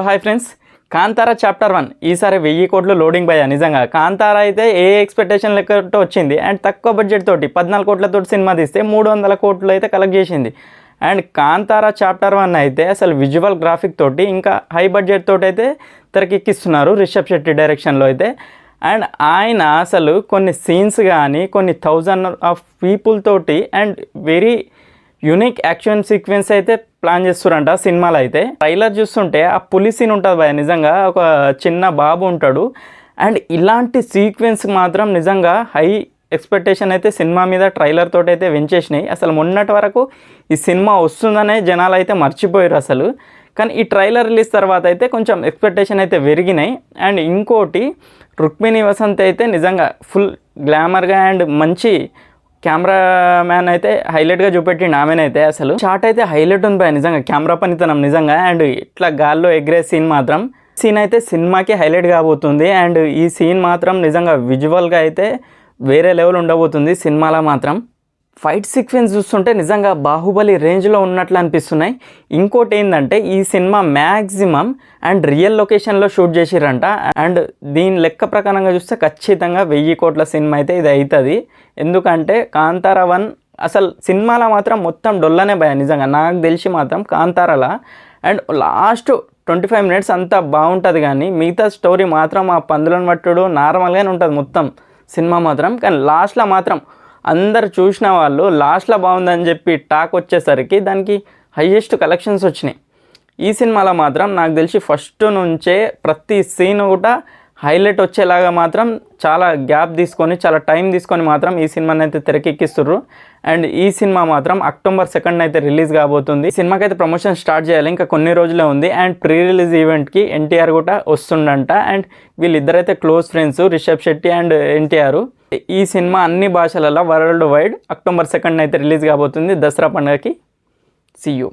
Hi friends, Kantara chapter 1 ఈసారి 1000 కోట్లు loading భయ్యా. నిజంగా కాంతారా అయితే ఏ ఎక్స్పెక్టేషన్ లెక్కతో వచ్చింది అండ్ తక్కువ బడ్జెట్ తోటి 14 కోట్లతో సినిమా తీస్తే 300 కోట్లు అయితే కలెక్ట్ చేసింది. అండ్ కాంతారా చాప్టర్ 1 అయితే అసలు విజువల్ గ్రాఫిక్ తోటి ఇంకా హై బడ్జెట్ తోటి అయితే తెరకెక్కిస్తున్నారు రిషబ్ శెట్టి డైరెక్షన్లో అయితే. అండ్ ఆయన అసలు కొన్ని సీన్స్ కానీ కొన్ని 1000 ఆఫ్ పీపుల్ తోటి and very unique action sequence అయితే ప్లాన్ చేస్తారంట సినిమాలో. అయితే ట్రైలర్ చూస్తుంటే ఆ పులి సీన్ ఉంటుంది భయ, నిజంగా ఒక చిన్న బాబు ఉంటాడు. అండ్ ఇలాంటి సీక్వెన్స్ మాత్రం నిజంగా హై ఎక్స్పెక్టేషన్ అయితే సినిమా మీద ట్రైలర్ తోటి అయితే వెంచేసినాయి. అసలు మొన్నటి వరకు ఈ సినిమా వస్తుందనే జనాలు అయితే మర్చిపోయారు అసలు. కానీ ఈ ట్రైలర్ రిలీజ్ తర్వాత అయితే కొంచెం ఎక్స్పెక్టేషన్ అయితే పెరిగినాయి. అండ్ ఇంకోటి రుక్మిణి వసంత్ అయితే నిజంగా ఫుల్ గ్లామర్గా అండ్ మంచి కెమెరామ్యాన్ అయితే హైలైట్గా చూపెట్టిండు ఆమెనైతే. అసలు షాట్ అయితే హైలైట్ ఉంది భయ, నిజంగా కెమెరా పనితనం నిజంగా. అండ్ ఇట్లా గాల్లో ఎగిరే సీన్ మాత్రం సీన్ అయితే సినిమాకి హైలైట్ కాబోతుంది. అండ్ ఈ సీన్ మాత్రం నిజంగా విజువల్గా అయితే వేరే లెవెల్ ఉండబోతుంది సినిమాలో మాత్రం. ఫైట్ సీక్వెన్స్ చూస్తుంటే నిజంగా బాహుబలి రేంజ్లో ఉన్నట్లు అనిపిస్తున్నాయి. ఇంకోటి ఏంటంటే ఈ సినిమా మ్యాక్సిమం అండ్ రియల్ లొకేషన్లో షూట్ చేసిరంట. అండ్ దీని లెక్క ప్రకారంగా చూస్తే ఖచ్చితంగా 1000 కోట్ల సినిమా అయితే ఇది అవుతుంది. ఎందుకంటే కాంతారా 1 అసలు సినిమాలో మాత్రం మొత్తం డొల్లనే భయ, నిజంగా నాకు తెలిసి మాత్రం కాంతారాలో. అండ్ లాస్ట్ 25 మినిట్స్ అంతా బాగుంటుంది, కానీ మిగతా స్టోరీ మాత్రం ఆ పందులను పట్టుడు నార్మల్గానే ఉంటుంది మొత్తం సినిమా మాత్రం. కానీ లాస్ట్లో మాత్రం అందరు చూసిన వాళ్ళు లాస్ట్లో బాగుందని చెప్పి టాక్ వచ్చేసరికి దానికి హైయెస్ట్ కలెక్షన్స్ వచ్చినాయి. ఈ సినిమాలో మాత్రం నాకు తెలిసి ఫస్ట్ నుంచే ప్రతి సీన్ కూడా హైలైట్ వచ్చేలాగా మాత్రం చాలా గ్యాప్ తీసుకొని చాలా టైం తీసుకొని మాత్రం ఈ సినిమాని అయితే తెరకెక్కిస్తుర్రు. అండ్ ఈ సినిమా మాత్రం అక్టోబర్ 2 అయితే రిలీజ్ కాబోతుంది. ఈ సినిమాకి అయితే ప్రమోషన్ స్టార్ట్ చేయాలి, ఇంకా కొన్ని రోజులే ఉంది. అండ్ ప్రీ రిలీజ్ ఈవెంట్కి ఎన్టీఆర్ కూడా వస్తుండంట. అండ్ వీళ్ళిద్దరైతే close friends, Rishab Shetty and NTR. ఈ సినిమా అన్ని భాషలలో వరల్డ్ వైడ్ అక్టోబర్ 2 అయితే రిలీజ్ కాబోతుంది దసరా పండుగకి. See you.